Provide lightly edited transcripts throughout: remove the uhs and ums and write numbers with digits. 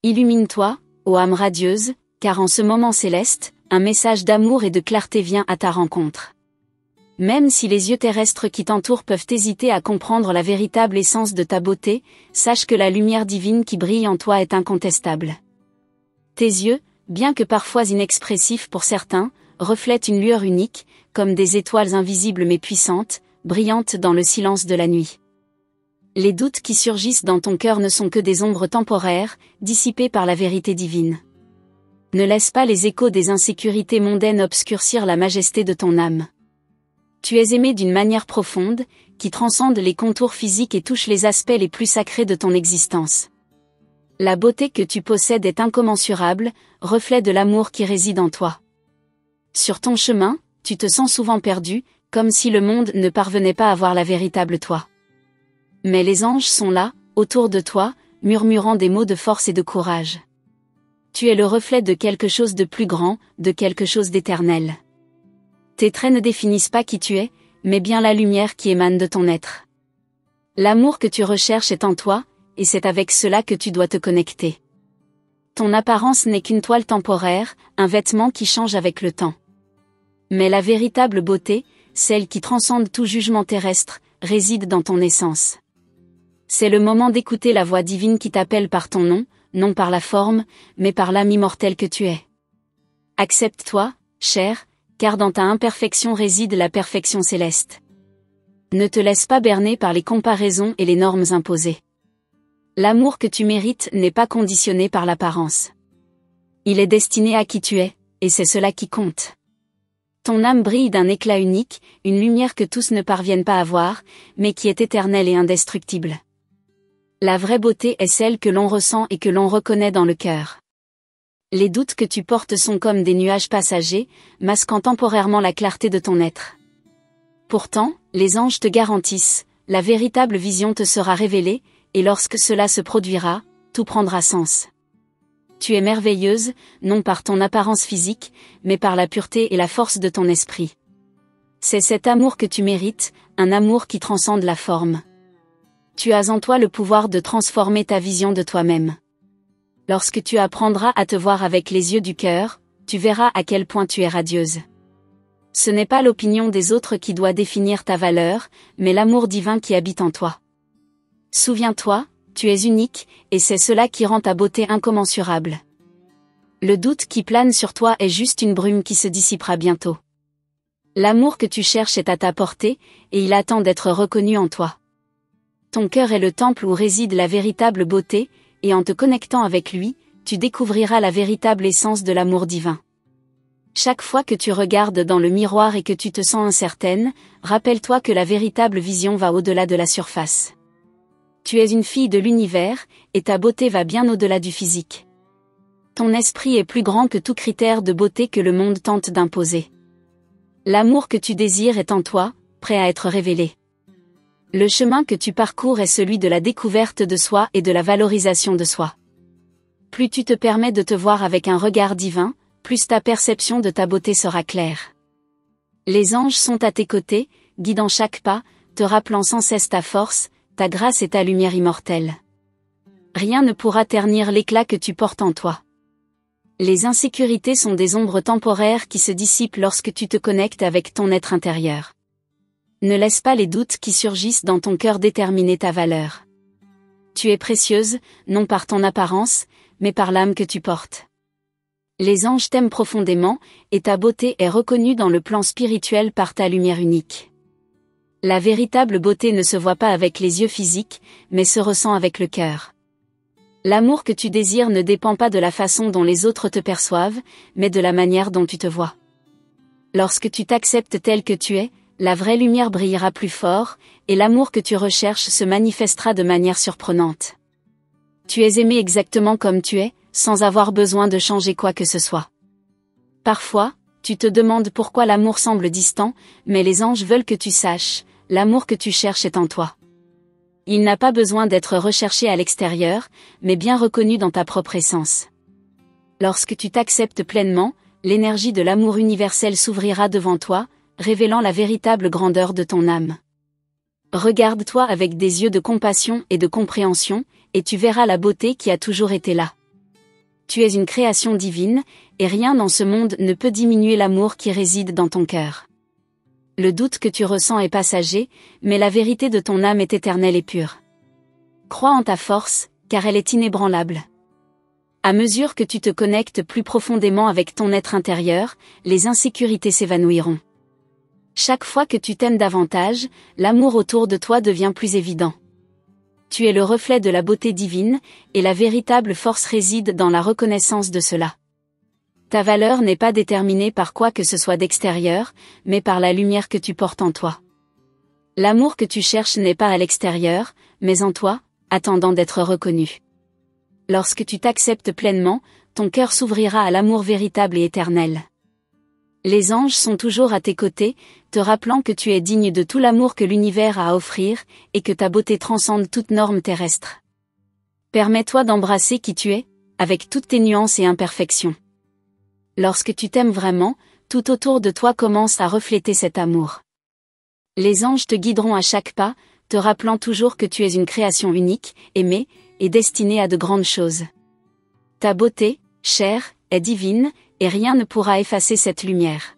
Illumine-toi, ô âme radieuse, car en ce moment céleste, un message d'amour et de clarté vient à ta rencontre. Même si les yeux terrestres qui t'entourent peuvent hésiter à comprendre la véritable essence de ta beauté, sache que la lumière divine qui brille en toi est incontestable. Tes yeux, bien que parfois inexpressifs pour certains, reflètent une lueur unique, comme des étoiles invisibles mais puissantes, brillantes dans le silence de la nuit. Les doutes qui surgissent dans ton cœur ne sont que des ombres temporaires, dissipées par la vérité divine. Ne laisse pas les échos des insécurités mondaines obscurcir la majesté de ton âme. Tu es aimé d'une manière profonde, qui transcende les contours physiques et touche les aspects les plus sacrés de ton existence. La beauté que tu possèdes est incommensurable, reflet de l'amour qui réside en toi. Sur ton chemin, tu te sens souvent perdu, comme si le monde ne parvenait pas à voir la véritable toi. Mais les anges sont là, autour de toi, murmurant des mots de force et de courage. Tu es le reflet de quelque chose de plus grand, de quelque chose d'éternel. Tes traits ne définissent pas qui tu es, mais bien la lumière qui émane de ton être. L'amour que tu recherches est en toi, et c'est avec cela que tu dois te connecter. Ton apparence n'est qu'une toile temporaire, un vêtement qui change avec le temps. Mais la véritable beauté, celle qui transcende tout jugement terrestre, réside dans ton essence. C'est le moment d'écouter la voix divine qui t'appelle par ton nom, non par la forme, mais par l'âme immortelle que tu es. Accepte-toi, cher, car dans ta imperfection réside la perfection céleste. Ne te laisse pas berner par les comparaisons et les normes imposées. L'amour que tu mérites n'est pas conditionné par l'apparence. Il est destiné à qui tu es, et c'est cela qui compte. Ton âme brille d'un éclat unique, une lumière que tous ne parviennent pas à voir, mais qui est éternelle et indestructible. La vraie beauté est celle que l'on ressent et que l'on reconnaît dans le cœur. Les doutes que tu portes sont comme des nuages passagers, masquant temporairement la clarté de ton être. Pourtant, les anges te garantissent, la véritable vision te sera révélée, et lorsque cela se produira, tout prendra sens. Tu es merveilleuse, non par ton apparence physique, mais par la pureté et la force de ton esprit. C'est cet amour que tu mérites, un amour qui transcende la forme. Tu as en toi le pouvoir de transformer ta vision de toi-même. Lorsque tu apprendras à te voir avec les yeux du cœur, tu verras à quel point tu es radieuse. Ce n'est pas l'opinion des autres qui doit définir ta valeur, mais l'amour divin qui habite en toi. Souviens-toi, tu es unique, et c'est cela qui rend ta beauté incommensurable. Le doute qui plane sur toi est juste une brume qui se dissipera bientôt. L'amour que tu cherches est à ta portée, et il attend d'être reconnu en toi. Ton cœur est le temple où réside la véritable beauté, et en te connectant avec lui, tu découvriras la véritable essence de l'amour divin. Chaque fois que tu regardes dans le miroir et que tu te sens incertaine, rappelle-toi que la véritable vision va au-delà de la surface. Tu es une fille de l'univers, et ta beauté va bien au-delà du physique. Ton esprit est plus grand que tout critère de beauté que le monde tente d'imposer. L'amour que tu désires est en toi, prêt à être révélé. Le chemin que tu parcours est celui de la découverte de soi et de la valorisation de soi. Plus tu te permets de te voir avec un regard divin, plus ta perception de ta beauté sera claire. Les anges sont à tes côtés, guidant chaque pas, te rappelant sans cesse ta force, ta grâce et ta lumière immortelle. Rien ne pourra ternir l'éclat que tu portes en toi. Les insécurités sont des ombres temporaires qui se dissipent lorsque tu te connectes avec ton être intérieur. Ne laisse pas les doutes qui surgissent dans ton cœur déterminer ta valeur. Tu es précieuse, non par ton apparence, mais par l'âme que tu portes. Les anges t'aiment profondément, et ta beauté est reconnue dans le plan spirituel par ta lumière unique. La véritable beauté ne se voit pas avec les yeux physiques, mais se ressent avec le cœur. L'amour que tu désires ne dépend pas de la façon dont les autres te perçoivent, mais de la manière dont tu te vois. Lorsque tu t'acceptes tel que tu es, la vraie lumière brillera plus fort, et l'amour que tu recherches se manifestera de manière surprenante. Tu es aimé exactement comme tu es, sans avoir besoin de changer quoi que ce soit. Parfois, tu te demandes pourquoi l'amour semble distant, mais les anges veulent que tu saches, l'amour que tu cherches est en toi. Il n'a pas besoin d'être recherché à l'extérieur, mais bien reconnu dans ta propre essence. Lorsque tu t'acceptes pleinement, l'énergie de l'amour universel s'ouvrira devant toi, révélant la véritable grandeur de ton âme. Regarde-toi avec des yeux de compassion et de compréhension, et tu verras la beauté qui a toujours été là. Tu es une création divine, et rien dans ce monde ne peut diminuer l'amour qui réside dans ton cœur. Le doute que tu ressens est passager, mais la vérité de ton âme est éternelle et pure. Crois en ta force, car elle est inébranlable. À mesure que tu te connectes plus profondément avec ton être intérieur, les insécurités s'évanouiront. Chaque fois que tu t'aimes davantage, l'amour autour de toi devient plus évident. Tu es le reflet de la beauté divine, et la véritable force réside dans la reconnaissance de cela. Ta valeur n'est pas déterminée par quoi que ce soit d'extérieur, mais par la lumière que tu portes en toi. L'amour que tu cherches n'est pas à l'extérieur, mais en toi, attendant d'être reconnu. Lorsque tu t'acceptes pleinement, ton cœur s'ouvrira à l'amour véritable et éternel. Les anges sont toujours à tes côtés, te rappelant que tu es digne de tout l'amour que l'univers a à offrir, et que ta beauté transcende toute norme terrestre. Permets-toi d'embrasser qui tu es, avec toutes tes nuances et imperfections. Lorsque tu t'aimes vraiment, tout autour de toi commence à refléter cet amour. Les anges te guideront à chaque pas, te rappelant toujours que tu es une création unique, aimée, et destinée à de grandes choses. Ta beauté, chère, est divine, et rien ne pourra effacer cette lumière.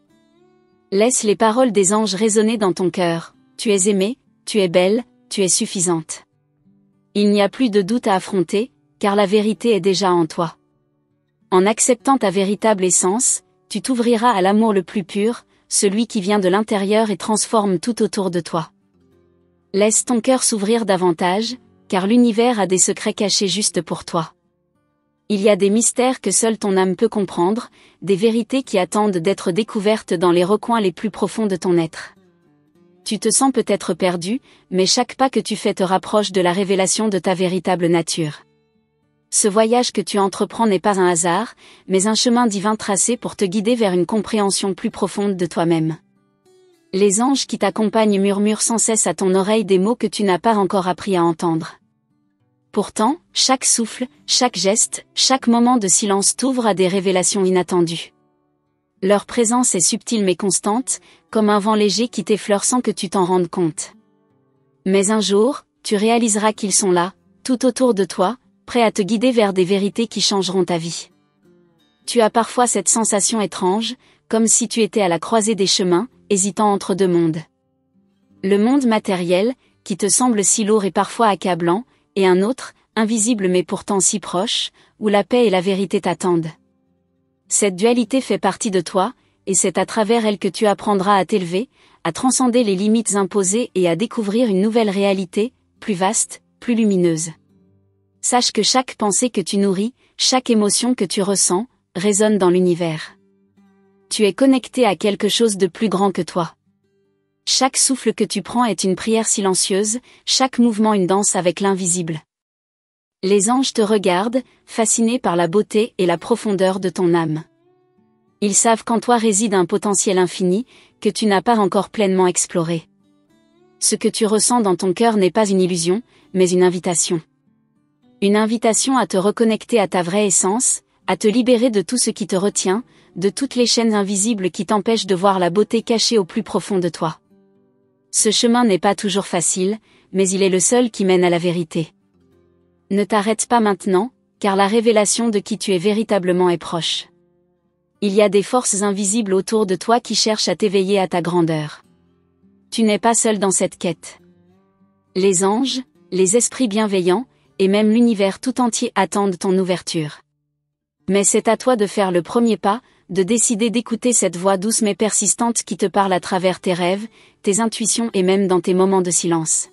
Laisse les paroles des anges résonner dans ton cœur. Tu es aimée, tu es belle, tu es suffisante. Il n'y a plus de doute à affronter, car la vérité est déjà en toi. En acceptant ta véritable essence, tu t'ouvriras à l'amour le plus pur, celui qui vient de l'intérieur et transforme tout autour de toi. Laisse ton cœur s'ouvrir davantage, car l'univers a des secrets cachés juste pour toi. Il y a des mystères que seule ton âme peut comprendre, des vérités qui attendent d'être découvertes dans les recoins les plus profonds de ton être. Tu te sens peut-être perdu, mais chaque pas que tu fais te rapproche de la révélation de ta véritable nature. Ce voyage que tu entreprends n'est pas un hasard, mais un chemin divin tracé pour te guider vers une compréhension plus profonde de toi-même. Les anges qui t'accompagnent murmurent sans cesse à ton oreille des mots que tu n'as pas encore appris à entendre. Pourtant, chaque souffle, chaque geste, chaque moment de silence t'ouvre à des révélations inattendues. Leur présence est subtile mais constante, comme un vent léger qui t'effleure sans que tu t'en rendes compte. Mais un jour, tu réaliseras qu'ils sont là, tout autour de toi, prêts à te guider vers des vérités qui changeront ta vie. Tu as parfois cette sensation étrange, comme si tu étais à la croisée des chemins, hésitant entre deux mondes. Le monde matériel, qui te semble si lourd et parfois accablant, et un autre, invisible mais pourtant si proche, où la paix et la vérité t'attendent. Cette dualité fait partie de toi, et c'est à travers elle que tu apprendras à t'élever, à transcender les limites imposées et à découvrir une nouvelle réalité, plus vaste, plus lumineuse. Sache que chaque pensée que tu nourris, chaque émotion que tu ressens, résonne dans l'univers. Tu es connecté à quelque chose de plus grand que toi. Chaque souffle que tu prends est une prière silencieuse, chaque mouvement une danse avec l'invisible. Les anges te regardent, fascinés par la beauté et la profondeur de ton âme. Ils savent qu'en toi réside un potentiel infini, que tu n'as pas encore pleinement exploré. Ce que tu ressens dans ton cœur n'est pas une illusion, mais une invitation. Une invitation à te reconnecter à ta vraie essence, à te libérer de tout ce qui te retient, de toutes les chaînes invisibles qui t'empêchent de voir la beauté cachée au plus profond de toi. Ce chemin n'est pas toujours facile, mais il est le seul qui mène à la vérité. Ne t'arrête pas maintenant, car la révélation de qui tu es véritablement est proche. Il y a des forces invisibles autour de toi qui cherchent à t'éveiller à ta grandeur. Tu n'es pas seul dans cette quête. Les anges, les esprits bienveillants, et même l'univers tout entier attendent ton ouverture. Mais c'est à toi de faire le premier pas, de décider d'écouter cette voix douce mais persistante qui te parle à travers tes rêves, tes intuitions et même dans tes moments de silence.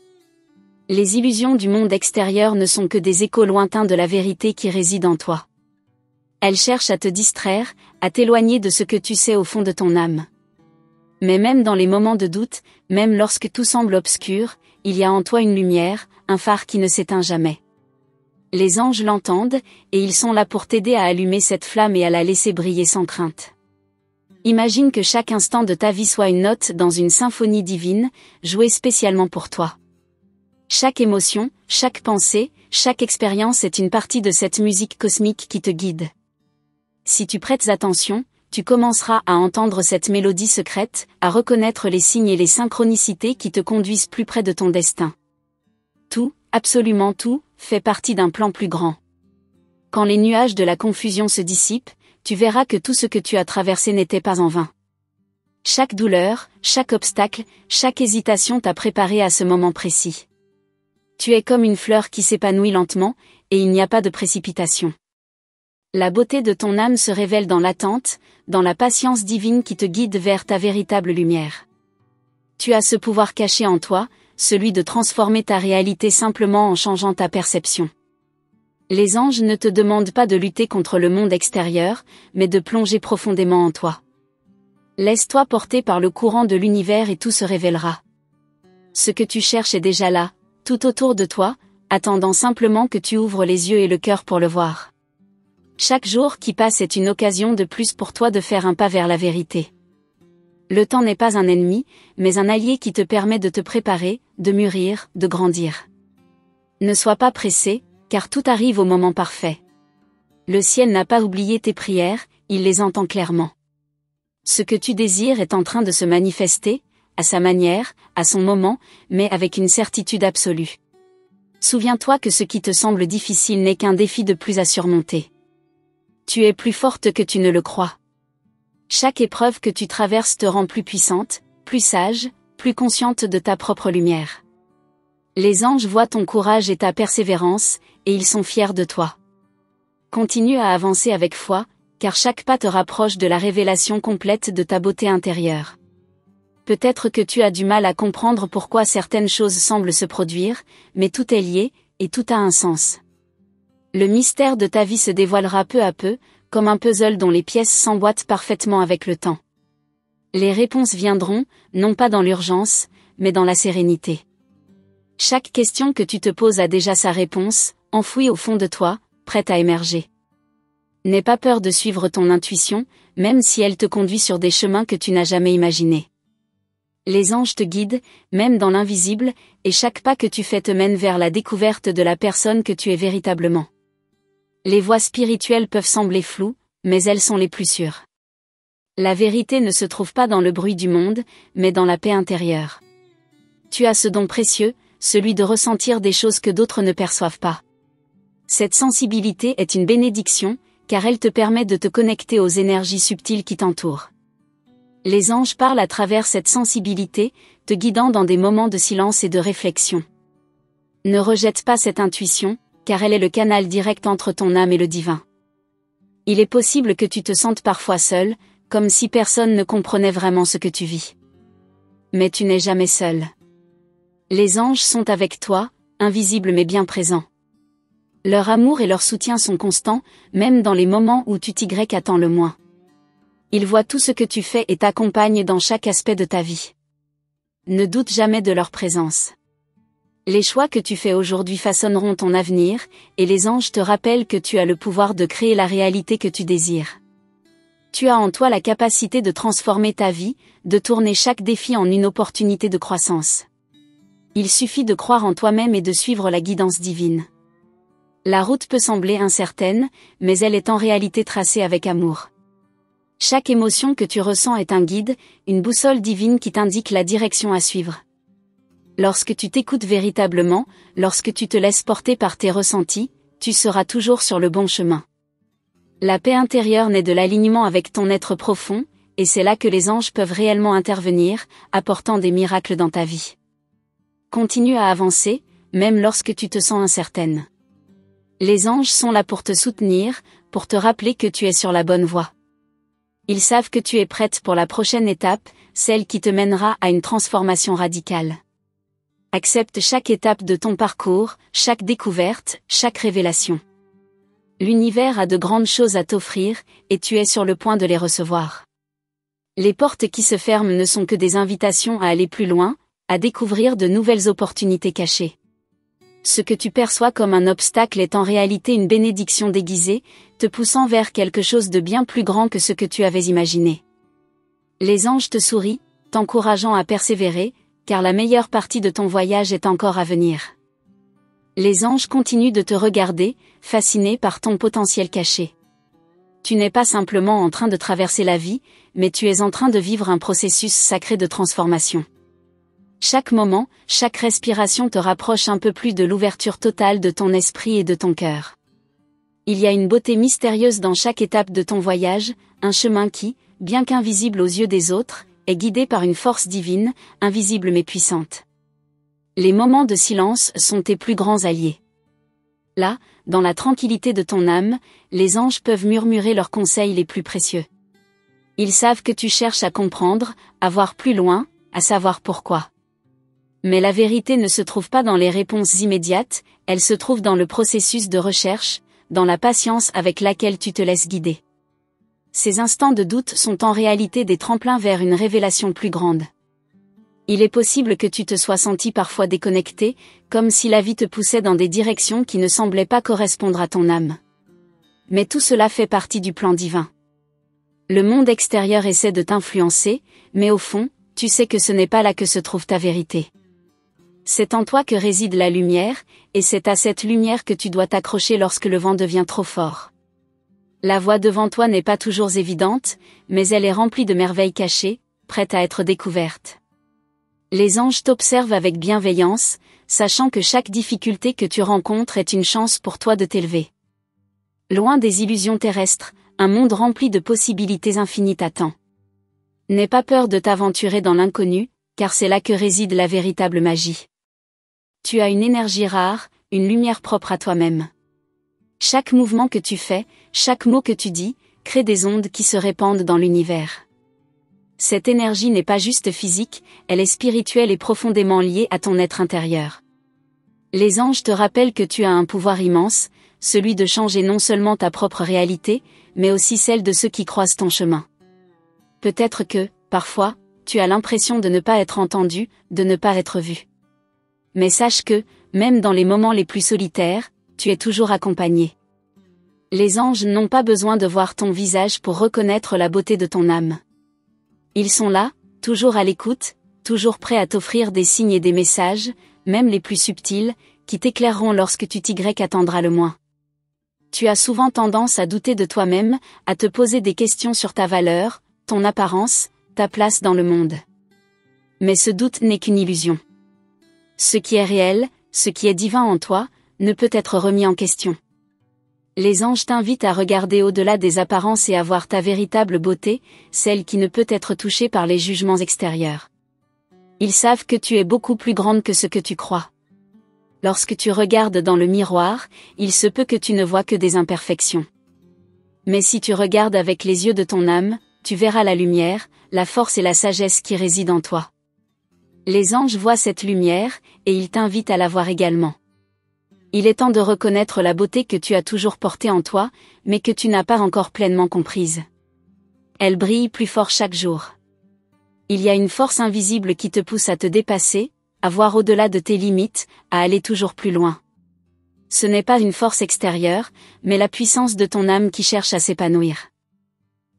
Les illusions du monde extérieur ne sont que des échos lointains de la vérité qui réside en toi. Elles cherchent à te distraire, à t'éloigner de ce que tu sais au fond de ton âme. Mais même dans les moments de doute, même lorsque tout semble obscur, il y a en toi une lumière, un phare qui ne s'éteint jamais. Les anges l'entendent, et ils sont là pour t'aider à allumer cette flamme et à la laisser briller sans crainte. Imagine que chaque instant de ta vie soit une note dans une symphonie divine, jouée spécialement pour toi. Chaque émotion, chaque pensée, chaque expérience est une partie de cette musique cosmique qui te guide. Si tu prêtes attention, tu commenceras à entendre cette mélodie secrète, à reconnaître les signes et les synchronicités qui te conduisent plus près de ton destin. Tout, absolument tout, fait partie d'un plan plus grand. Quand les nuages de la confusion se dissipent, tu verras que tout ce que tu as traversé n'était pas en vain. Chaque douleur, chaque obstacle, chaque hésitation t'a préparé à ce moment précis. Tu es comme une fleur qui s'épanouit lentement, et il n'y a pas de précipitation. La beauté de ton âme se révèle dans l'attente, dans la patience divine qui te guide vers ta véritable lumière. Tu as ce pouvoir caché en toi, celui de transformer ta réalité simplement en changeant ta perception. Les anges ne te demandent pas de lutter contre le monde extérieur, mais de plonger profondément en toi. Laisse-toi porter par le courant de l'univers et tout se révélera. Ce que tu cherches est déjà là, tout autour de toi, attendant simplement que tu ouvres les yeux et le cœur pour le voir. Chaque jour qui passe est une occasion de plus pour toi de faire un pas vers la vérité. Le temps n'est pas un ennemi, mais un allié qui te permet de te préparer, de mûrir, de grandir. Ne sois pas pressé, car tout arrive au moment parfait. Le ciel n'a pas oublié tes prières, il les entend clairement. Ce que tu désires est en train de se manifester, à sa manière, à son moment, mais avec une certitude absolue. Souviens-toi que ce qui te semble difficile n'est qu'un défi de plus à surmonter. Tu es plus forte que tu ne le crois. Chaque épreuve que tu traverses te rend plus puissante, plus sage, plus consciente de ta propre lumière. Les anges voient ton courage et ta persévérance, et ils sont fiers de toi. Continue à avancer avec foi, car chaque pas te rapproche de la révélation complète de ta beauté intérieure. Peut-être que tu as du mal à comprendre pourquoi certaines choses semblent se produire, mais tout est lié, et tout a un sens. Le mystère de ta vie se dévoilera peu à peu, comme un puzzle dont les pièces s'emboîtent parfaitement avec le temps. Les réponses viendront, non pas dans l'urgence, mais dans la sérénité. Chaque question que tu te poses a déjà sa réponse, enfouie au fond de toi, prête à émerger. N'aie pas peur de suivre ton intuition, même si elle te conduit sur des chemins que tu n'as jamais imaginés. Les anges te guident, même dans l'invisible, et chaque pas que tu fais te mène vers la découverte de la personne que tu es véritablement. Les voies spirituelles peuvent sembler floues, mais elles sont les plus sûres. La vérité ne se trouve pas dans le bruit du monde, mais dans la paix intérieure. Tu as ce don précieux, celui de ressentir des choses que d'autres ne perçoivent pas. Cette sensibilité est une bénédiction, car elle te permet de te connecter aux énergies subtiles qui t'entourent. Les anges parlent à travers cette sensibilité, te guidant dans des moments de silence et de réflexion. Ne rejette pas cette intuition, car elle est le canal direct entre ton âme et le divin. Il est possible que tu te sentes parfois seul, comme si personne ne comprenait vraiment ce que tu vis. Mais tu n'es jamais seul. Les anges sont avec toi, invisibles mais bien présents. Leur amour et leur soutien sont constants, même dans les moments où tu t'y attends le moins. Ils voient tout ce que tu fais et t'accompagnent dans chaque aspect de ta vie. Ne doute jamais de leur présence. Les choix que tu fais aujourd'hui façonneront ton avenir, et les anges te rappellent que tu as le pouvoir de créer la réalité que tu désires. Tu as en toi la capacité de transformer ta vie, de tourner chaque défi en une opportunité de croissance. Il suffit de croire en toi-même et de suivre la guidance divine. La route peut sembler incertaine, mais elle est en réalité tracée avec amour. Chaque émotion que tu ressens est un guide, une boussole divine qui t'indique la direction à suivre. Lorsque tu t'écoutes véritablement, lorsque tu te laisses porter par tes ressentis, tu seras toujours sur le bon chemin. La paix intérieure naît de l'alignement avec ton être profond, et c'est là que les anges peuvent réellement intervenir, apportant des miracles dans ta vie. Continue à avancer, même lorsque tu te sens incertaine. Les anges sont là pour te soutenir, pour te rappeler que tu es sur la bonne voie. Ils savent que tu es prête pour la prochaine étape, celle qui te mènera à une transformation radicale. Accepte chaque étape de ton parcours, chaque découverte, chaque révélation. L'univers a de grandes choses à t'offrir, et tu es sur le point de les recevoir. Les portes qui se ferment ne sont que des invitations à aller plus loin, à découvrir de nouvelles opportunités cachées. Ce que tu perçois comme un obstacle est en réalité une bénédiction déguisée, te poussant vers quelque chose de bien plus grand que ce que tu avais imaginé. Les anges te sourient, t'encourageant à persévérer, car la meilleure partie de ton voyage est encore à venir. Les anges continuent de te regarder, fascinés par ton potentiel caché. Tu n'es pas simplement en train de traverser la vie, mais tu es en train de vivre un processus sacré de transformation. Chaque moment, chaque respiration te rapproche un peu plus de l'ouverture totale de ton esprit et de ton cœur. Il y a une beauté mystérieuse dans chaque étape de ton voyage, un chemin qui, bien qu'invisible aux yeux des autres, est guidé par une force divine, invisible mais puissante. Les moments de silence sont tes plus grands alliés. Là, dans la tranquillité de ton âme, les anges peuvent murmurer leurs conseils les plus précieux. Ils savent que tu cherches à comprendre, à voir plus loin, à savoir pourquoi. Mais la vérité ne se trouve pas dans les réponses immédiates, elle se trouve dans le processus de recherche, dans la patience avec laquelle tu te laisses guider. Ces instants de doute sont en réalité des tremplins vers une révélation plus grande. Il est possible que tu te sois senti parfois déconnecté, comme si la vie te poussait dans des directions qui ne semblaient pas correspondre à ton âme. Mais tout cela fait partie du plan divin. Le monde extérieur essaie de t'influencer, mais au fond, tu sais que ce n'est pas là que se trouve ta vérité. C'est en toi que réside la lumière, et c'est à cette lumière que tu dois t'accrocher lorsque le vent devient trop fort. La voie devant toi n'est pas toujours évidente, mais elle est remplie de merveilles cachées, prêtes à être découvertes. Les anges t'observent avec bienveillance, sachant que chaque difficulté que tu rencontres est une chance pour toi de t'élever. Loin des illusions terrestres, un monde rempli de possibilités infinies t'attend. N'aie pas peur de t'aventurer dans l'inconnu, car c'est là que réside la véritable magie. Tu as une énergie rare, une lumière propre à toi-même. Chaque mouvement que tu fais, chaque mot que tu dis, crée des ondes qui se répandent dans l'univers. Cette énergie n'est pas juste physique, elle est spirituelle et profondément liée à ton être intérieur. Les anges te rappellent que tu as un pouvoir immense, celui de changer non seulement ta propre réalité, mais aussi celle de ceux qui croisent ton chemin. Peut-être que, parfois, tu as l'impression de ne pas être entendu, de ne pas être vu. Mais sache que, même dans les moments les plus solitaires, tu es toujours accompagné. Les anges n'ont pas besoin de voir ton visage pour reconnaître la beauté de ton âme. Ils sont là, toujours à l'écoute, toujours prêts à t'offrir des signes et des messages, même les plus subtils, qui t'éclaireront lorsque tu t'y attendras le moins. Tu as souvent tendance à douter de toi-même, à te poser des questions sur ta valeur, ton apparence, ta place dans le monde. Mais ce doute n'est qu'une illusion. Ce qui est réel, ce qui est divin en toi, ne peut être remis en question. Les anges t'invitent à regarder au-delà des apparences et à voir ta véritable beauté, celle qui ne peut être touchée par les jugements extérieurs. Ils savent que tu es beaucoup plus grande que ce que tu crois. Lorsque tu regardes dans le miroir, il se peut que tu ne vois que des imperfections. Mais si tu regardes avec les yeux de ton âme, tu verras la lumière, la force et la sagesse qui résident en toi. Les anges voient cette lumière, et ils t'invitent à la voir également. Il est temps de reconnaître la beauté que tu as toujours portée en toi, mais que tu n'as pas encore pleinement comprise. Elle brille plus fort chaque jour. Il y a une force invisible qui te pousse à te dépasser, à voir au-delà de tes limites, à aller toujours plus loin. Ce n'est pas une force extérieure, mais la puissance de ton âme qui cherche à s'épanouir.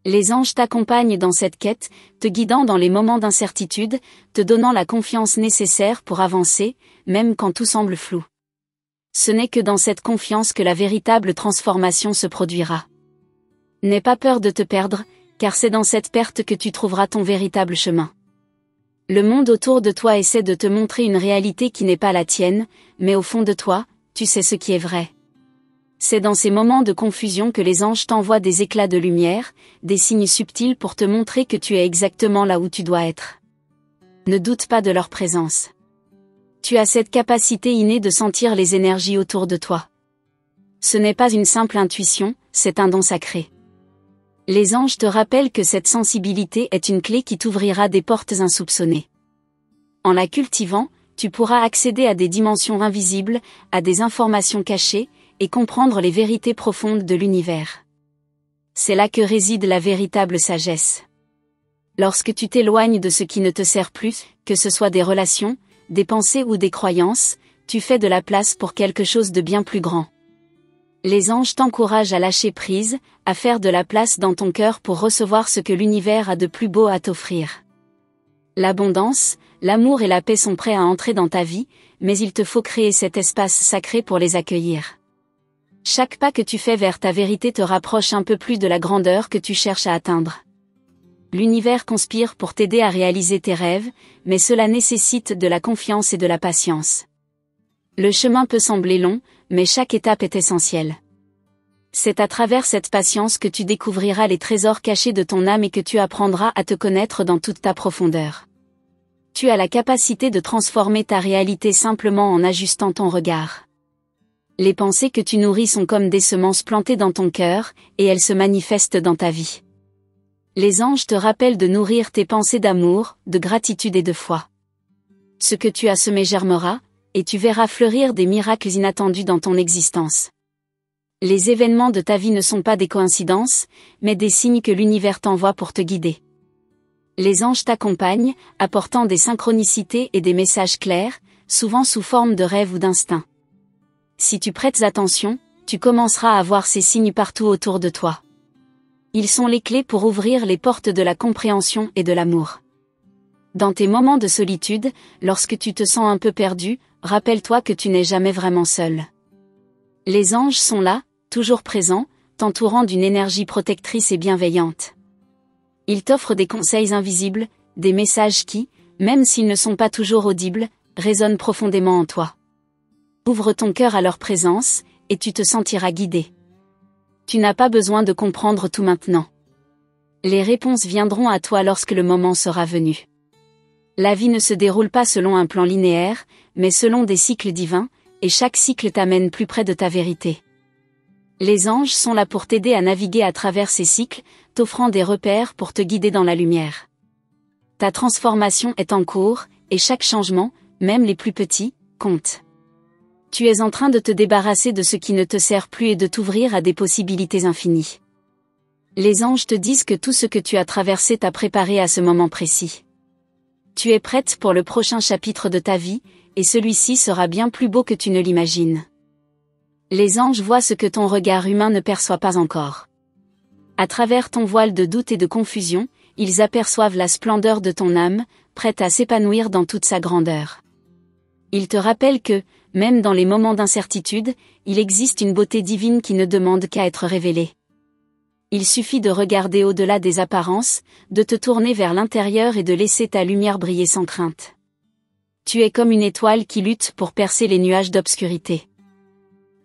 Les anges t'accompagnent dans cette quête, te guidant dans les moments d'incertitude, te donnant la confiance nécessaire pour avancer, même quand tout semble flou. Ce n'est que dans cette confiance que la véritable transformation se produira. N'aie pas peur de te perdre, car c'est dans cette perte que tu trouveras ton véritable chemin. Le monde autour de toi essaie de te montrer une réalité qui n'est pas la tienne, mais au fond de toi, tu sais ce qui est vrai. C'est dans ces moments de confusion que les anges t'envoient des éclats de lumière, des signes subtils pour te montrer que tu es exactement là où tu dois être. Ne doute pas de leur présence. Tu as cette capacité innée de sentir les énergies autour de toi. Ce n'est pas une simple intuition, c'est un don sacré. Les anges te rappellent que cette sensibilité est une clé qui t'ouvrira des portes insoupçonnées. En la cultivant, tu pourras accéder à des dimensions invisibles, à des informations cachées, et comprendre les vérités profondes de l'univers. C'est là que réside la véritable sagesse. Lorsque tu t'éloignes de ce qui ne te sert plus, que ce soit des relations, des pensées ou des croyances, tu fais de la place pour quelque chose de bien plus grand. Les anges t'encouragent à lâcher prise, à faire de la place dans ton cœur pour recevoir ce que l'univers a de plus beau à t'offrir. L'abondance, l'amour et la paix sont prêts à entrer dans ta vie, mais il te faut créer cet espace sacré pour les accueillir. Chaque pas que tu fais vers ta vérité te rapproche un peu plus de la grandeur que tu cherches à atteindre. L'univers conspire pour t'aider à réaliser tes rêves, mais cela nécessite de la confiance et de la patience. Le chemin peut sembler long, mais chaque étape est essentielle. C'est à travers cette patience que tu découvriras les trésors cachés de ton âme et que tu apprendras à te connaître dans toute ta profondeur. Tu as la capacité de transformer ta réalité simplement en ajustant ton regard. Les pensées que tu nourris sont comme des semences plantées dans ton cœur, et elles se manifestent dans ta vie. Les anges te rappellent de nourrir tes pensées d'amour, de gratitude et de foi. Ce que tu as semé germera, et tu verras fleurir des miracles inattendus dans ton existence. Les événements de ta vie ne sont pas des coïncidences, mais des signes que l'univers t'envoie pour te guider. Les anges t'accompagnent, apportant des synchronicités et des messages clairs, souvent sous forme de rêves ou d'instincts. Si tu prêtes attention, tu commenceras à voir ces signes partout autour de toi. Ils sont les clés pour ouvrir les portes de la compréhension et de l'amour. Dans tes moments de solitude, lorsque tu te sens un peu perdu, rappelle-toi que tu n'es jamais vraiment seul. Les anges sont là, toujours présents, t'entourant d'une énergie protectrice et bienveillante. Ils t'offrent des conseils invisibles, des messages qui, même s'ils ne sont pas toujours audibles, résonnent profondément en toi. Ouvre ton cœur à leur présence, et tu te sentiras guidé. Tu n'as pas besoin de comprendre tout maintenant. Les réponses viendront à toi lorsque le moment sera venu. La vie ne se déroule pas selon un plan linéaire, mais selon des cycles divins, et chaque cycle t'amène plus près de ta vérité. Les anges sont là pour t'aider à naviguer à travers ces cycles, t'offrant des repères pour te guider dans la lumière. Ta transformation est en cours, et chaque changement, même les plus petits, compte. Tu es en train de te débarrasser de ce qui ne te sert plus et de t'ouvrir à des possibilités infinies. Les anges te disent que tout ce que tu as traversé t'a préparé à ce moment précis. Tu es prête pour le prochain chapitre de ta vie, et celui-ci sera bien plus beau que tu ne l'imagines. Les anges voient ce que ton regard humain ne perçoit pas encore. À travers ton voile de doute et de confusion, ils aperçoivent la splendeur de ton âme, prête à s'épanouir dans toute sa grandeur. Ils te rappellent que, même dans les moments d'incertitude, il existe une beauté divine qui ne demande qu'à être révélée. Il suffit de regarder au-delà des apparences, de te tourner vers l'intérieur et de laisser ta lumière briller sans crainte. Tu es comme une étoile qui lutte pour percer les nuages d'obscurité.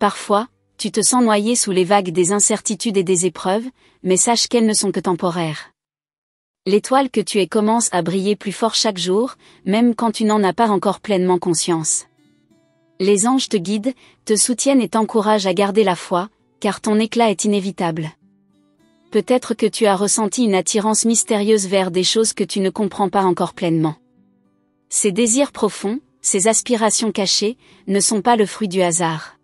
Parfois, tu te sens noyé sous les vagues des incertitudes et des épreuves, mais sache qu'elles ne sont que temporaires. L'étoile que tu es commence à briller plus fort chaque jour, même quand tu n'en as pas encore pleinement conscience. Les anges te guident, te soutiennent et t'encouragent à garder la foi, car ton éclat est inévitable. Peut-être que tu as ressenti une attirance mystérieuse vers des choses que tu ne comprends pas encore pleinement. Ces désirs profonds, ces aspirations cachées, ne sont pas le fruit du hasard.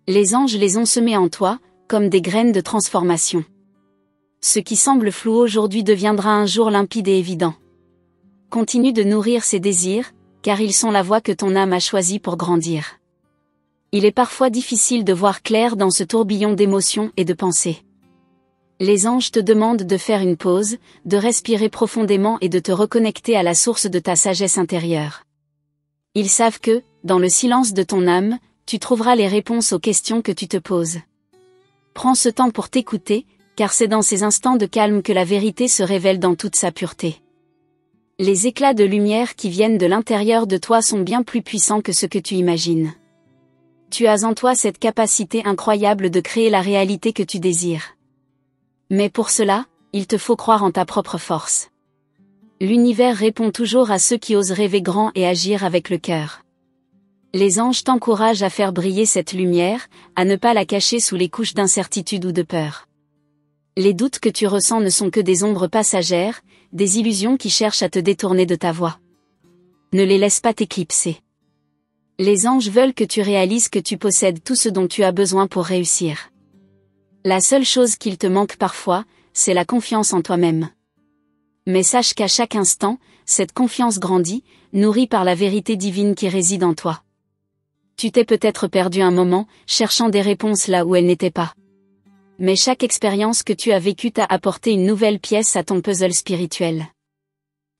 Les anges les ont semés en toi, comme des graines de transformation. Ce qui semble flou aujourd'hui deviendra un jour limpide et évident. Continue de nourrir ces désirs, car ils sont la voie que ton âme a choisie pour grandir. Il est parfois difficile de voir clair dans ce tourbillon d'émotions et de pensées. Les anges te demandent de faire une pause, de respirer profondément et de te reconnecter à la source de ta sagesse intérieure. Ils savent que, dans le silence de ton âme, tu trouveras les réponses aux questions que tu te poses. Prends ce temps pour t'écouter, car c'est dans ces instants de calme que la vérité se révèle dans toute sa pureté. Les éclats de lumière qui viennent de l'intérieur de toi sont bien plus puissants que ce que tu imagines. Tu as en toi cette capacité incroyable de créer la réalité que tu désires. Mais pour cela, il te faut croire en ta propre force. L'univers répond toujours à ceux qui osent rêver grand et agir avec le cœur. Les anges t'encouragent à faire briller cette lumière, à ne pas la cacher sous les couches d'incertitude ou de peur. Les doutes que tu ressens ne sont que des ombres passagères, des illusions qui cherchent à te détourner de ta voie. Ne les laisse pas t'éclipser. Les anges veulent que tu réalises que tu possèdes tout ce dont tu as besoin pour réussir. La seule chose qu'il te manque parfois, c'est la confiance en toi-même. Mais sache qu'à chaque instant, cette confiance grandit, nourrie par la vérité divine qui réside en toi. Tu t'es peut-être perdu un moment, cherchant des réponses là où elles n'étaient pas. Mais chaque expérience que tu as vécue t'a apporté une nouvelle pièce à ton puzzle spirituel.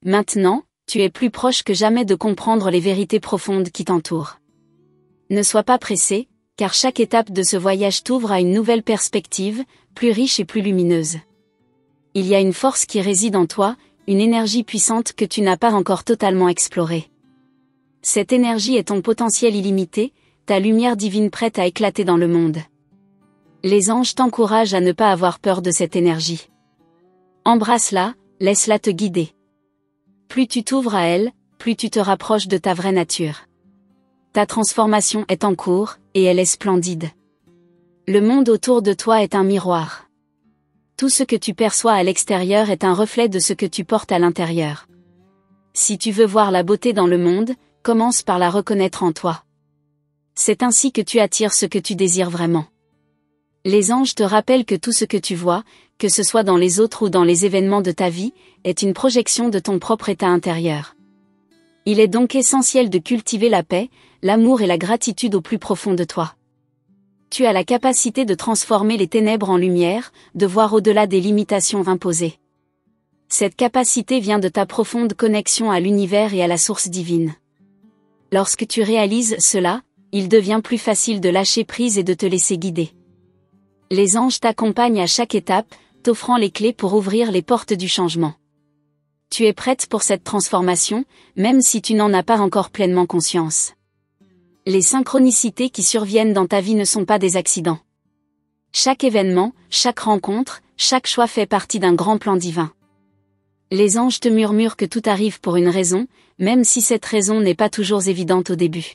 Maintenant, tu es plus proche que jamais de comprendre les vérités profondes qui t'entourent. Ne sois pas pressé, car chaque étape de ce voyage t'ouvre à une nouvelle perspective, plus riche et plus lumineuse. Il y a une force qui réside en toi, une énergie puissante que tu n'as pas encore totalement explorée. Cette énergie est ton potentiel illimité, ta lumière divine prête à éclater dans le monde. Les anges t'encouragent à ne pas avoir peur de cette énergie. Embrasse-la, laisse-la te guider. Plus tu t'ouvres à elle, plus tu te rapproches de ta vraie nature. Ta transformation est en cours, et elle est splendide. Le monde autour de toi est un miroir. Tout ce que tu perçois à l'extérieur est un reflet de ce que tu portes à l'intérieur. Si tu veux voir la beauté dans le monde, commence par la reconnaître en toi. C'est ainsi que tu attires ce que tu désires vraiment. Les anges te rappellent que tout ce que tu vois, que ce soit dans les autres ou dans les événements de ta vie, est une projection de ton propre état intérieur. Il est donc essentiel de cultiver la paix, l'amour et la gratitude au plus profond de toi. Tu as la capacité de transformer les ténèbres en lumière, de voir au-delà des limitations imposées. Cette capacité vient de ta profonde connexion à l'univers et à la source divine. Lorsque tu réalises cela, il devient plus facile de lâcher prise et de te laisser guider. Les anges t'accompagnent à chaque étape, t'offrant les clés pour ouvrir les portes du changement. Tu es prête pour cette transformation, même si tu n'en as pas encore pleinement conscience. Les synchronicités qui surviennent dans ta vie ne sont pas des accidents. Chaque événement, chaque rencontre, chaque choix fait partie d'un grand plan divin. Les anges te murmurent que tout arrive pour une raison, même si cette raison n'est pas toujours évidente au début.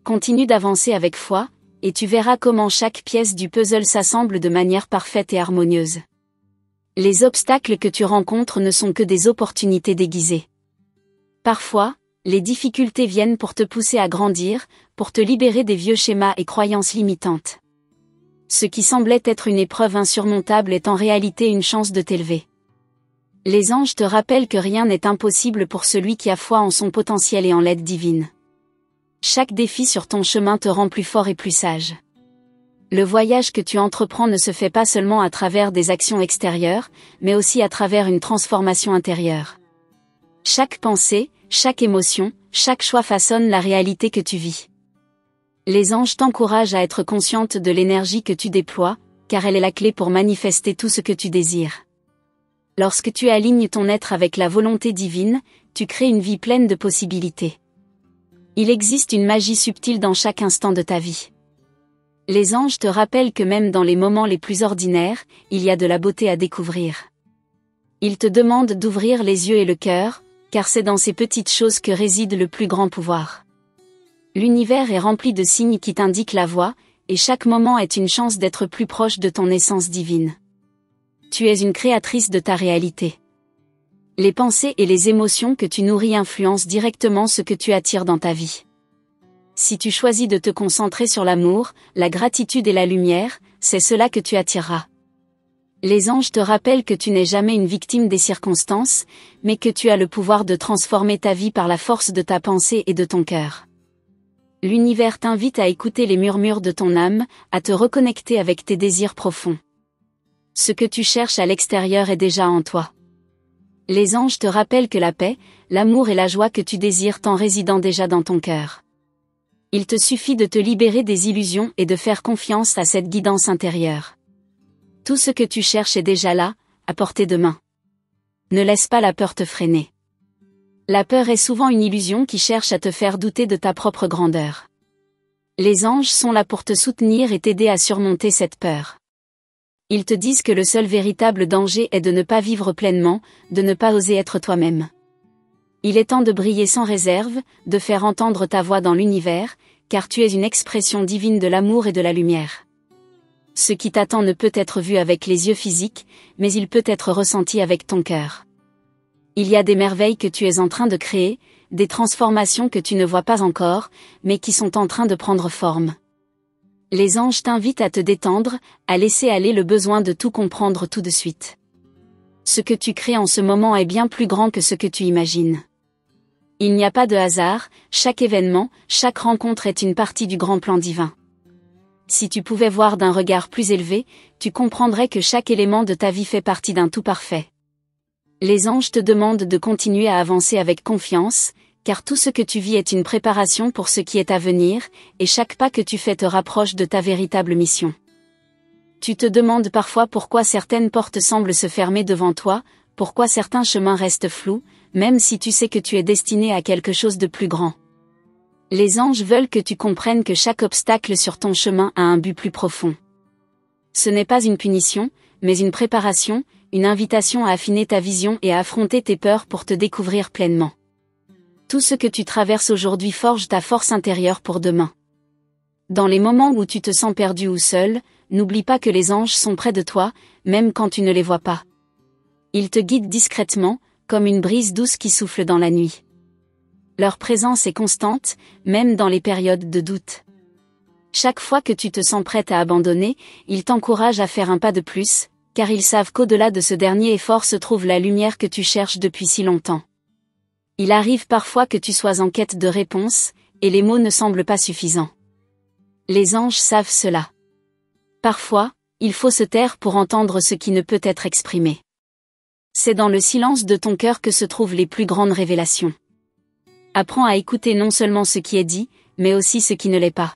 Continue d'avancer avec foi, et tu verras comment chaque pièce du puzzle s'assemble de manière parfaite et harmonieuse. Les obstacles que tu rencontres ne sont que des opportunités déguisées. Parfois, les difficultés viennent pour te pousser à grandir, pour te libérer des vieux schémas et croyances limitantes. Ce qui semblait être une épreuve insurmontable est en réalité une chance de t'élever. Les anges te rappellent que rien n'est impossible pour celui qui a foi en son potentiel et en l'aide divine. Chaque défi sur ton chemin te rend plus fort et plus sage. Le voyage que tu entreprends ne se fait pas seulement à travers des actions extérieures, mais aussi à travers une transformation intérieure. Chaque pensée, chaque émotion, chaque choix façonne la réalité que tu vis. Les anges t'encouragent à être consciente de l'énergie que tu déploies, car elle est la clé pour manifester tout ce que tu désires. Lorsque tu alignes ton être avec la volonté divine, tu crées une vie pleine de possibilités. Il existe une magie subtile dans chaque instant de ta vie. Les anges te rappellent que même dans les moments les plus ordinaires, il y a de la beauté à découvrir. Ils te demandent d'ouvrir les yeux et le cœur, car c'est dans ces petites choses que réside le plus grand pouvoir. L'univers est rempli de signes qui t'indiquent la voie, et chaque moment est une chance d'être plus proche de ton essence divine. Tu es une créatrice de ta réalité. Les pensées et les émotions que tu nourris influencent directement ce que tu attires dans ta vie. Si tu choisis de te concentrer sur l'amour, la gratitude et la lumière, c'est cela que tu attireras. Les anges te rappellent que tu n'es jamais une victime des circonstances, mais que tu as le pouvoir de transformer ta vie par la force de ta pensée et de ton cœur. L'univers t'invite à écouter les murmures de ton âme, à te reconnecter avec tes désirs profonds. Ce que tu cherches à l'extérieur est déjà en toi. Les anges te rappellent que la paix, l'amour et la joie que tu désires t'en résident déjà dans ton cœur. Il te suffit de te libérer des illusions et de faire confiance à cette guidance intérieure. Tout ce que tu cherches est déjà là, à portée de main. Ne laisse pas la peur te freiner. La peur est souvent une illusion qui cherche à te faire douter de ta propre grandeur. Les anges sont là pour te soutenir et t'aider à surmonter cette peur. Ils te disent que le seul véritable danger est de ne pas vivre pleinement, de ne pas oser être toi-même. Il est temps de briller sans réserve, de faire entendre ta voix dans l'univers, car tu es une expression divine de l'amour et de la lumière. Ce qui t'attend ne peut être vu avec les yeux physiques, mais il peut être ressenti avec ton cœur. Il y a des merveilles que tu es en train de créer, des transformations que tu ne vois pas encore, mais qui sont en train de prendre forme. Les anges t'invitent à te détendre, à laisser aller le besoin de tout comprendre tout de suite. Ce que tu crées en ce moment est bien plus grand que ce que tu imagines. Il n'y a pas de hasard, chaque événement, chaque rencontre est une partie du grand plan divin. Si tu pouvais voir d'un regard plus élevé, tu comprendrais que chaque élément de ta vie fait partie d'un tout parfait. Les anges te demandent de continuer à avancer avec confiance, car tout ce que tu vis est une préparation pour ce qui est à venir, et chaque pas que tu fais te rapproche de ta véritable mission. Tu te demandes parfois pourquoi certaines portes semblent se fermer devant toi, pourquoi certains chemins restent flous, même si tu sais que tu es destiné à quelque chose de plus grand. Les anges veulent que tu comprennes que chaque obstacle sur ton chemin a un but plus profond. Ce n'est pas une punition, mais une préparation, une invitation à affiner ta vision et à affronter tes peurs pour te découvrir pleinement. Tout ce que tu traverses aujourd'hui forge ta force intérieure pour demain. Dans les moments où tu te sens perdu ou seul, n'oublie pas que les anges sont près de toi, même quand tu ne les vois pas. Ils te guident discrètement, comme une brise douce qui souffle dans la nuit. Leur présence est constante, même dans les périodes de doute. Chaque fois que tu te sens prête à abandonner, ils t'encouragent à faire un pas de plus, car ils savent qu'au-delà de ce dernier effort se trouve la lumière que tu cherches depuis si longtemps. Il arrive parfois que tu sois en quête de réponses, et les mots ne semblent pas suffisants. Les anges savent cela. Parfois, il faut se taire pour entendre ce qui ne peut être exprimé. C'est dans le silence de ton cœur que se trouvent les plus grandes révélations. Apprends à écouter non seulement ce qui est dit, mais aussi ce qui ne l'est pas.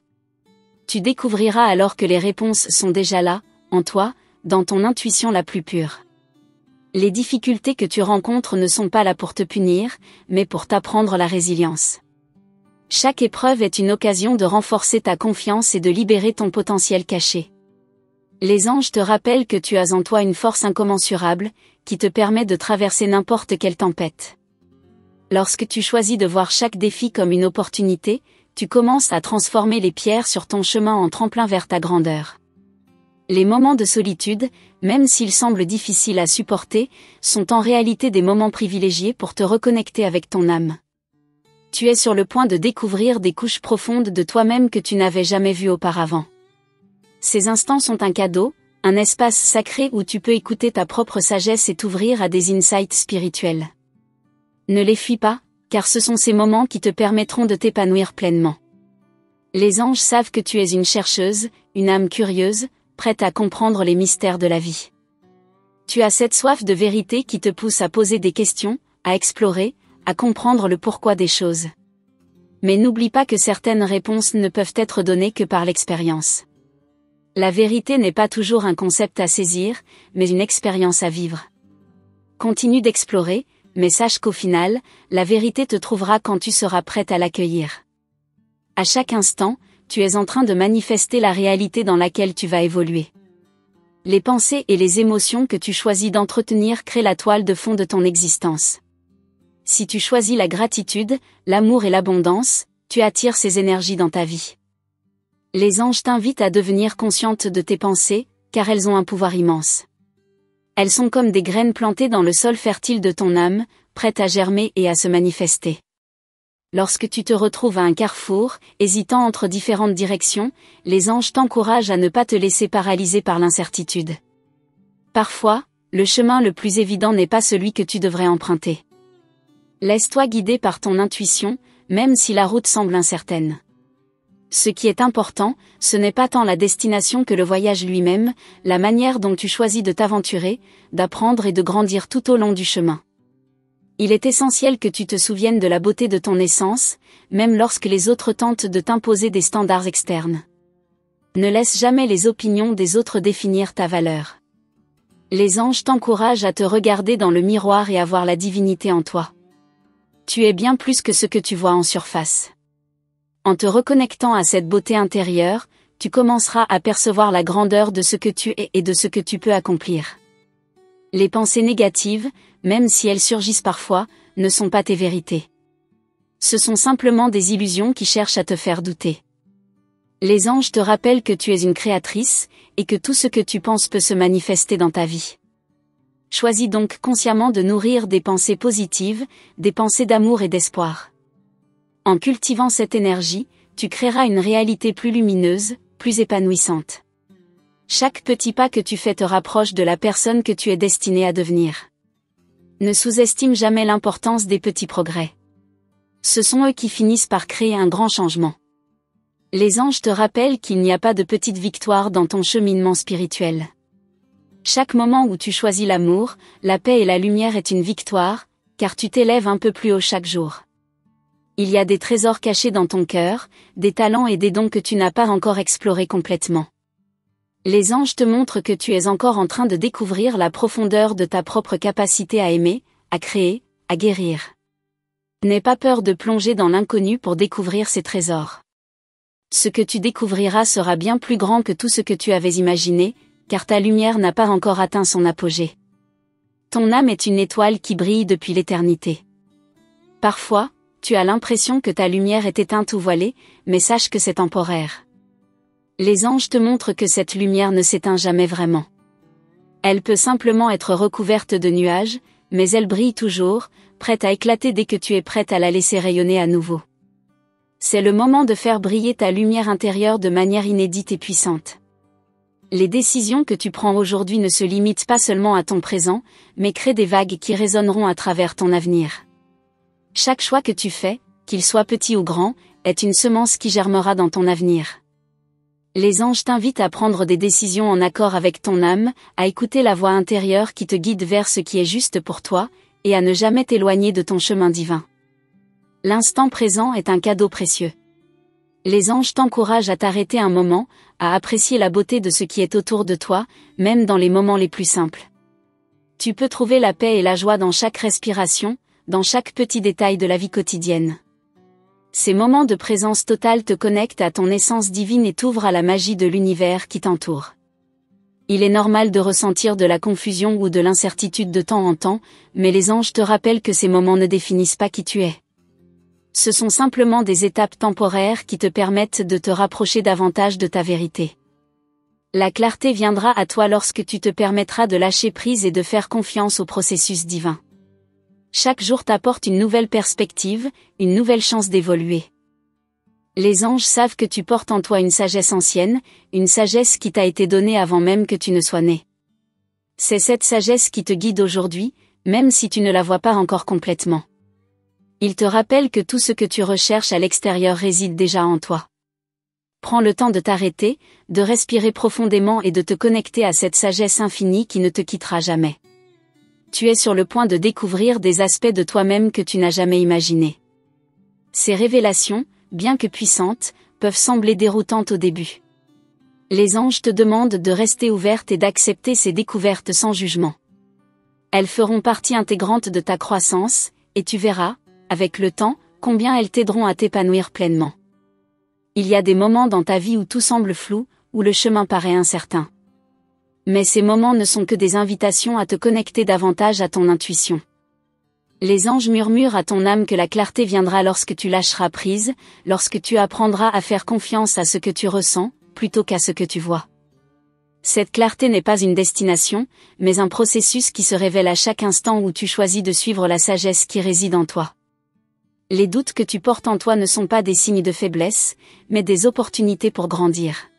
Tu découvriras alors que les réponses sont déjà là, en toi, dans ton intuition la plus pure. Les difficultés que tu rencontres ne sont pas là pour te punir, mais pour t'apprendre la résilience. Chaque épreuve est une occasion de renforcer ta confiance et de libérer ton potentiel caché. Les anges te rappellent que tu as en toi une force incommensurable, qui te permet de traverser n'importe quelle tempête. Lorsque tu choisis de voir chaque défi comme une opportunité, tu commences à transformer les pierres sur ton chemin en tremplin vers ta grandeur. Les moments de solitude, même s'ils semblent difficiles à supporter, sont en réalité des moments privilégiés pour te reconnecter avec ton âme. Tu es sur le point de découvrir des couches profondes de toi-même que tu n'avais jamais vues auparavant. Ces instants sont un cadeau, un espace sacré où tu peux écouter ta propre sagesse et t'ouvrir à des insights spirituels. Ne les fuis pas, car ce sont ces moments qui te permettront de t'épanouir pleinement. Les anges savent que tu es une chercheuse, une âme curieuse, prête à comprendre les mystères de la vie. Tu as cette soif de vérité qui te pousse à poser des questions, à explorer, à comprendre le pourquoi des choses. Mais n'oublie pas que certaines réponses ne peuvent être données que par l'expérience. La vérité n'est pas toujours un concept à saisir, mais une expérience à vivre. Continue d'explorer, mais sache qu'au final, la vérité te trouvera quand tu seras prête à l'accueillir. À chaque instant, tu es en train de manifester la réalité dans laquelle tu vas évoluer. Les pensées et les émotions que tu choisis d'entretenir créent la toile de fond de ton existence. Si tu choisis la gratitude, l'amour et l'abondance, tu attires ces énergies dans ta vie. Les anges t'invitent à devenir consciente de tes pensées, car elles ont un pouvoir immense. Elles sont comme des graines plantées dans le sol fertile de ton âme, prêtes à germer et à se manifester. Lorsque tu te retrouves à un carrefour, hésitant entre différentes directions, les anges t'encouragent à ne pas te laisser paralyser par l'incertitude. Parfois, le chemin le plus évident n'est pas celui que tu devrais emprunter. Laisse-toi guider par ton intuition, même si la route semble incertaine. Ce qui est important, ce n'est pas tant la destination que le voyage lui-même, la manière dont tu choisis de t'aventurer, d'apprendre et de grandir tout au long du chemin. Il est essentiel que tu te souviennes de la beauté de ton essence, même lorsque les autres tentent de t'imposer des standards externes. Ne laisse jamais les opinions des autres définir ta valeur. Les anges t'encouragent à te regarder dans le miroir et à voir la divinité en toi. Tu es bien plus que ce que tu vois en surface. En te reconnectant à cette beauté intérieure, tu commenceras à percevoir la grandeur de ce que tu es et de ce que tu peux accomplir. Les pensées négatives, même si elles surgissent parfois, ne sont pas tes vérités. Ce sont simplement des illusions qui cherchent à te faire douter. Les anges te rappellent que tu es une créatrice, et que tout ce que tu penses peut se manifester dans ta vie. Choisis donc consciemment de nourrir des pensées positives, des pensées d'amour et d'espoir. En cultivant cette énergie, tu créeras une réalité plus lumineuse, plus épanouissante. Chaque petit pas que tu fais te rapproche de la personne que tu es destinée à devenir. Ne sous-estime jamais l'importance des petits progrès. Ce sont eux qui finissent par créer un grand changement. Les anges te rappellent qu'il n'y a pas de petites victoires dans ton cheminement spirituel. Chaque moment où tu choisis l'amour, la paix et la lumière est une victoire, car tu t'élèves un peu plus haut chaque jour. Il y a des trésors cachés dans ton cœur, des talents et des dons que tu n'as pas encore explorés complètement. Les anges te montrent que tu es encore en train de découvrir la profondeur de ta propre capacité à aimer, à créer, à guérir. N'aie pas peur de plonger dans l'inconnu pour découvrir ces trésors. Ce que tu découvriras sera bien plus grand que tout ce que tu avais imaginé, car ta lumière n'a pas encore atteint son apogée. Ton âme est une étoile qui brille depuis l'éternité. Parfois, tu as l'impression que ta lumière est éteinte ou voilée, mais sache que c'est temporaire. Les anges te montrent que cette lumière ne s'éteint jamais vraiment. Elle peut simplement être recouverte de nuages, mais elle brille toujours, prête à éclater dès que tu es prête à la laisser rayonner à nouveau. C'est le moment de faire briller ta lumière intérieure de manière inédite et puissante. Les décisions que tu prends aujourd'hui ne se limitent pas seulement à ton présent, mais créent des vagues qui résonneront à travers ton avenir. Chaque choix que tu fais, qu'il soit petit ou grand, est une semence qui germera dans ton avenir. Les anges t'invitent à prendre des décisions en accord avec ton âme, à écouter la voix intérieure qui te guide vers ce qui est juste pour toi, et à ne jamais t'éloigner de ton chemin divin. L'instant présent est un cadeau précieux. Les anges t'encouragent à t'arrêter un moment, à apprécier la beauté de ce qui est autour de toi, même dans les moments les plus simples. Tu peux trouver la paix et la joie dans chaque respiration, dans chaque petit détail de la vie quotidienne. Ces moments de présence totale te connectent à ton essence divine et t'ouvrent à la magie de l'univers qui t'entoure. Il est normal de ressentir de la confusion ou de l'incertitude de temps en temps, mais les anges te rappellent que ces moments ne définissent pas qui tu es. Ce sont simplement des étapes temporaires qui te permettent de te rapprocher davantage de ta vérité. La clarté viendra à toi lorsque tu te permettras de lâcher prise et de faire confiance au processus divin. Chaque jour t'apporte une nouvelle perspective, une nouvelle chance d'évoluer. Les anges savent que tu portes en toi une sagesse ancienne, une sagesse qui t'a été donnée avant même que tu ne sois né. C'est cette sagesse qui te guide aujourd'hui, même si tu ne la vois pas encore complètement. Ils te rappellent que tout ce que tu recherches à l'extérieur réside déjà en toi. Prends le temps de t'arrêter, de respirer profondément et de te connecter à cette sagesse infinie qui ne te quittera jamais. Tu es sur le point de découvrir des aspects de toi-même que tu n'as jamais imaginés. Ces révélations, bien que puissantes, peuvent sembler déroutantes au début. Les anges te demandent de rester ouverte et d'accepter ces découvertes sans jugement. Elles feront partie intégrante de ta croissance, et tu verras, avec le temps, combien elles t'aideront à t'épanouir pleinement. Il y a des moments dans ta vie où tout semble flou, où le chemin paraît incertain. Mais ces moments ne sont que des invitations à te connecter davantage à ton intuition. Les anges murmurent à ton âme que la clarté viendra lorsque tu lâcheras prise, lorsque tu apprendras à faire confiance à ce que tu ressens, plutôt qu'à ce que tu vois. Cette clarté n'est pas une destination, mais un processus qui se révèle à chaque instant où tu choisis de suivre la sagesse qui réside en toi. Les doutes que tu portes en toi ne sont pas des signes de faiblesse, mais des opportunités pour grandir.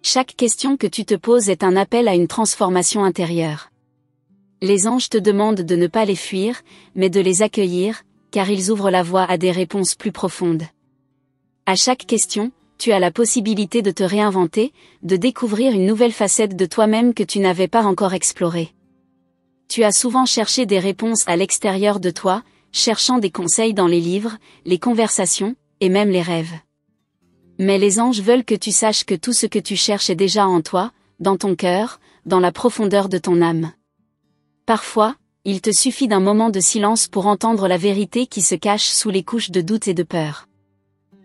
Chaque question que tu te poses est un appel à une transformation intérieure. Les anges te demandent de ne pas les fuir, mais de les accueillir, car ils ouvrent la voie à des réponses plus profondes. À chaque question, tu as la possibilité de te réinventer, de découvrir une nouvelle facette de toi-même que tu n'avais pas encore explorée. Tu as souvent cherché des réponses à l'extérieur de toi, cherchant des conseils dans les livres, les conversations, et même les rêves. Mais les anges veulent que tu saches que tout ce que tu cherches est déjà en toi, dans ton cœur, dans la profondeur de ton âme. Parfois, il te suffit d'un moment de silence pour entendre la vérité qui se cache sous les couches de doute et de peur.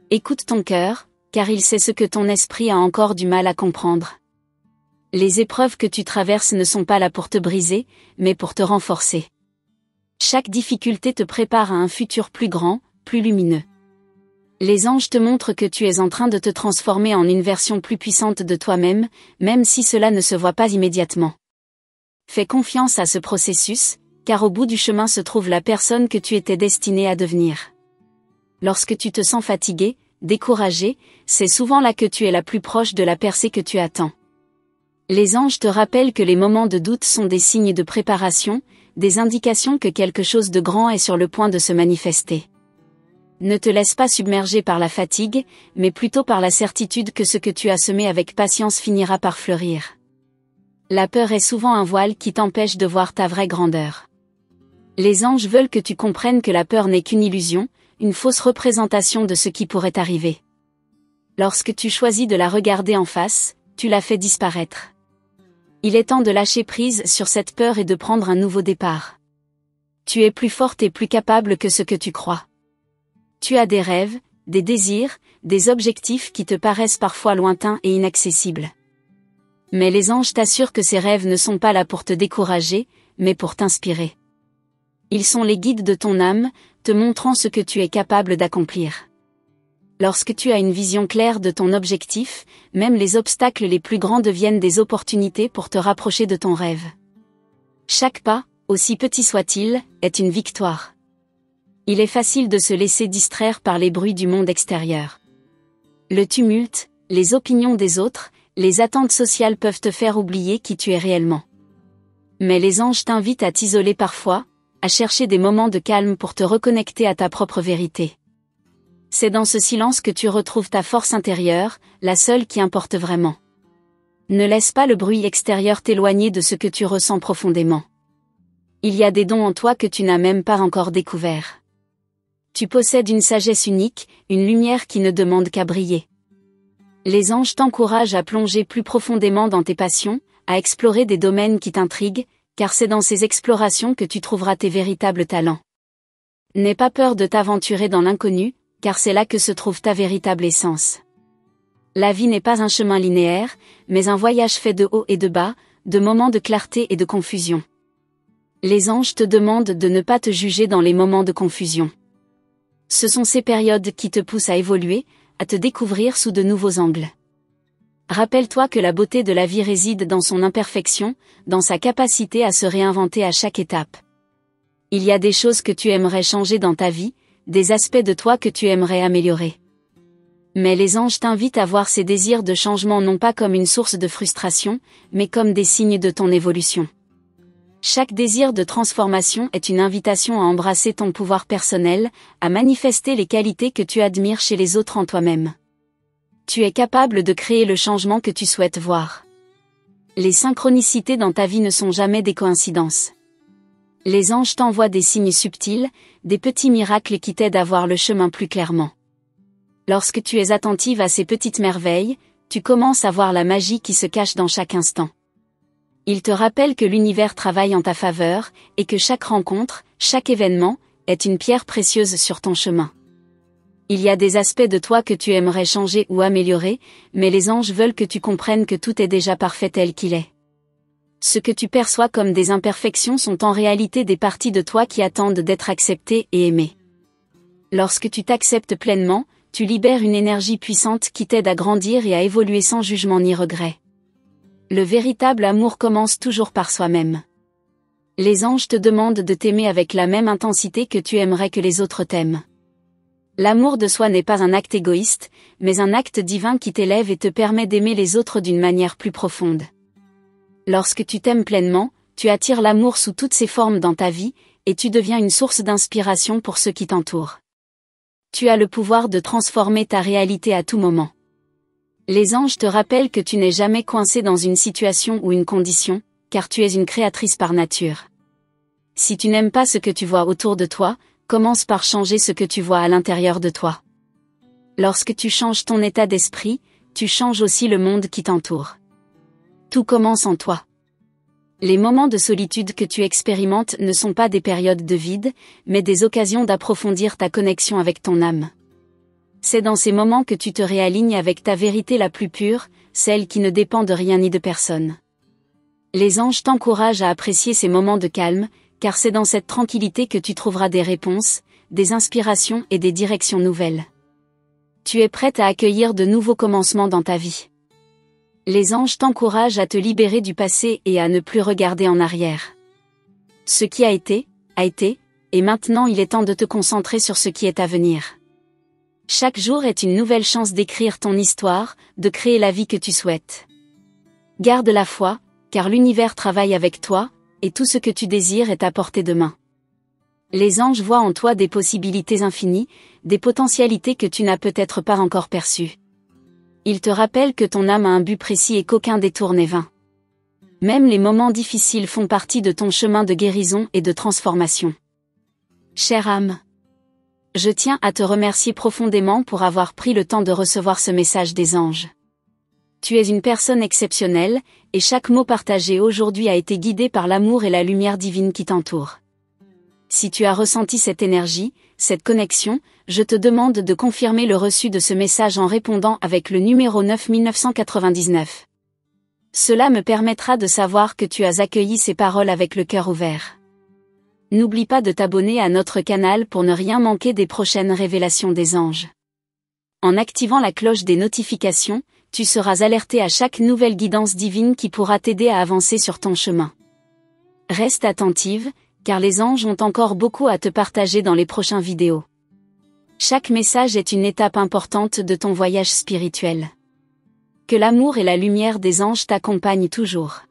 Écoute ton cœur, car il sait ce que ton esprit a encore du mal à comprendre. Les épreuves que tu traverses ne sont pas là pour te briser, mais pour te renforcer. Chaque difficulté te prépare à un futur plus grand, plus lumineux. Les anges te montrent que tu es en train de te transformer en une version plus puissante de toi-même, même si cela ne se voit pas immédiatement. Fais confiance à ce processus, car au bout du chemin se trouve la personne que tu étais destinée à devenir. Lorsque tu te sens fatigué, découragé, c'est souvent là que tu es la plus proche de la percée que tu attends. Les anges te rappellent que les moments de doute sont des signes de préparation, des indications que quelque chose de grand est sur le point de se manifester. Ne te laisse pas submerger par la fatigue, mais plutôt par la certitude que ce que tu as semé avec patience finira par fleurir. La peur est souvent un voile qui t'empêche de voir ta vraie grandeur. Les anges veulent que tu comprennes que la peur n'est qu'une illusion, une fausse représentation de ce qui pourrait arriver. Lorsque tu choisis de la regarder en face, tu la fais disparaître. Il est temps de lâcher prise sur cette peur et de prendre un nouveau départ. Tu es plus forte et plus capable que ce que tu crois. Tu as des rêves, des désirs, des objectifs qui te paraissent parfois lointains et inaccessibles. Mais les anges t'assurent que ces rêves ne sont pas là pour te décourager, mais pour t'inspirer. Ils sont les guides de ton âme, te montrant ce que tu es capable d'accomplir. Lorsque tu as une vision claire de ton objectif, même les obstacles les plus grands deviennent des opportunités pour te rapprocher de ton rêve. Chaque pas, aussi petit soit-il, est une victoire. Il est facile de se laisser distraire par les bruits du monde extérieur. Le tumulte, les opinions des autres, les attentes sociales peuvent te faire oublier qui tu es réellement. Mais les anges t'invitent à t'isoler parfois, à chercher des moments de calme pour te reconnecter à ta propre vérité. C'est dans ce silence que tu retrouves ta force intérieure, la seule qui importe vraiment. Ne laisse pas le bruit extérieur t'éloigner de ce que tu ressens profondément. Il y a des dons en toi que tu n'as même pas encore découverts. Tu possèdes une sagesse unique, une lumière qui ne demande qu'à briller. Les anges t'encouragent à plonger plus profondément dans tes passions, à explorer des domaines qui t'intriguent, car c'est dans ces explorations que tu trouveras tes véritables talents. N'aie pas peur de t'aventurer dans l'inconnu, car c'est là que se trouve ta véritable essence. La vie n'est pas un chemin linéaire, mais un voyage fait de haut et de bas, de moments de clarté et de confusion. Les anges te demandent de ne pas te juger dans les moments de confusion. Ce sont ces périodes qui te poussent à évoluer, à te découvrir sous de nouveaux angles. Rappelle-toi que la beauté de la vie réside dans son imperfection, dans sa capacité à se réinventer à chaque étape. Il y a des choses que tu aimerais changer dans ta vie, des aspects de toi que tu aimerais améliorer. Mais les anges t'invitent à voir ces désirs de changement non pas comme une source de frustration, mais comme des signes de ton évolution. Chaque désir de transformation est une invitation à embrasser ton pouvoir personnel, à manifester les qualités que tu admires chez les autres en toi-même. Tu es capable de créer le changement que tu souhaites voir. Les synchronicités dans ta vie ne sont jamais des coïncidences. Les anges t'envoient des signes subtils, des petits miracles qui t'aident à voir le chemin plus clairement. Lorsque tu es attentive à ces petites merveilles, tu commences à voir la magie qui se cache dans chaque instant. Ils te rappellent que l'univers travaille en ta faveur, et que chaque rencontre, chaque événement, est une pierre précieuse sur ton chemin. Il y a des aspects de toi que tu aimerais changer ou améliorer, mais les anges veulent que tu comprennes que tout est déjà parfait tel qu'il est. Ce que tu perçois comme des imperfections sont en réalité des parties de toi qui attendent d'être acceptées et aimées. Lorsque tu t'acceptes pleinement, tu libères une énergie puissante qui t'aide à grandir et à évoluer sans jugement ni regret. Le véritable amour commence toujours par soi-même. Les anges te demandent de t'aimer avec la même intensité que tu aimerais que les autres t'aiment. L'amour de soi n'est pas un acte égoïste, mais un acte divin qui t'élève et te permet d'aimer les autres d'une manière plus profonde. Lorsque tu t'aimes pleinement, tu attires l'amour sous toutes ses formes dans ta vie, et tu deviens une source d'inspiration pour ceux qui t'entourent. Tu as le pouvoir de transformer ta réalité à tout moment. Les anges te rappellent que tu n'es jamais coincé dans une situation ou une condition, car tu es une créatrice par nature. Si tu n'aimes pas ce que tu vois autour de toi, commence par changer ce que tu vois à l'intérieur de toi. Lorsque tu changes ton état d'esprit, tu changes aussi le monde qui t'entoure. Tout commence en toi. Les moments de solitude que tu expérimentes ne sont pas des périodes de vide, mais des occasions d'approfondir ta connexion avec ton âme. C'est dans ces moments que tu te réalignes avec ta vérité la plus pure, celle qui ne dépend de rien ni de personne. Les anges t'encouragent à apprécier ces moments de calme, car c'est dans cette tranquillité que tu trouveras des réponses, des inspirations et des directions nouvelles. Tu es prête à accueillir de nouveaux commencements dans ta vie. Les anges t'encouragent à te libérer du passé et à ne plus regarder en arrière. Ce qui a été, et maintenant il est temps de te concentrer sur ce qui est à venir. Chaque jour est une nouvelle chance d'écrire ton histoire, de créer la vie que tu souhaites. Garde la foi, car l'univers travaille avec toi, et tout ce que tu désires est à portée de main. Les anges voient en toi des possibilités infinies, des potentialités que tu n'as peut-être pas encore perçues. Ils te rappellent que ton âme a un but précis et qu'aucun détour n'est vain. Même les moments difficiles font partie de ton chemin de guérison et de transformation. Chère âme, je tiens à te remercier profondément pour avoir pris le temps de recevoir ce message des anges. Tu es une personne exceptionnelle, et chaque mot partagé aujourd'hui a été guidé par l'amour et la lumière divine qui t'entourent. Si tu as ressenti cette énergie, cette connexion, je te demande de confirmer le reçu de ce message en répondant avec le numéro 9999. Cela me permettra de savoir que tu as accueilli ces paroles avec le cœur ouvert. N'oublie pas de t'abonner à notre canal pour ne rien manquer des prochaines révélations des anges. En activant la cloche des notifications, tu seras alerté à chaque nouvelle guidance divine qui pourra t'aider à avancer sur ton chemin. Reste attentive, car les anges ont encore beaucoup à te partager dans les prochaines vidéos. Chaque message est une étape importante de ton voyage spirituel. Que l'amour et la lumière des anges t'accompagnent toujours.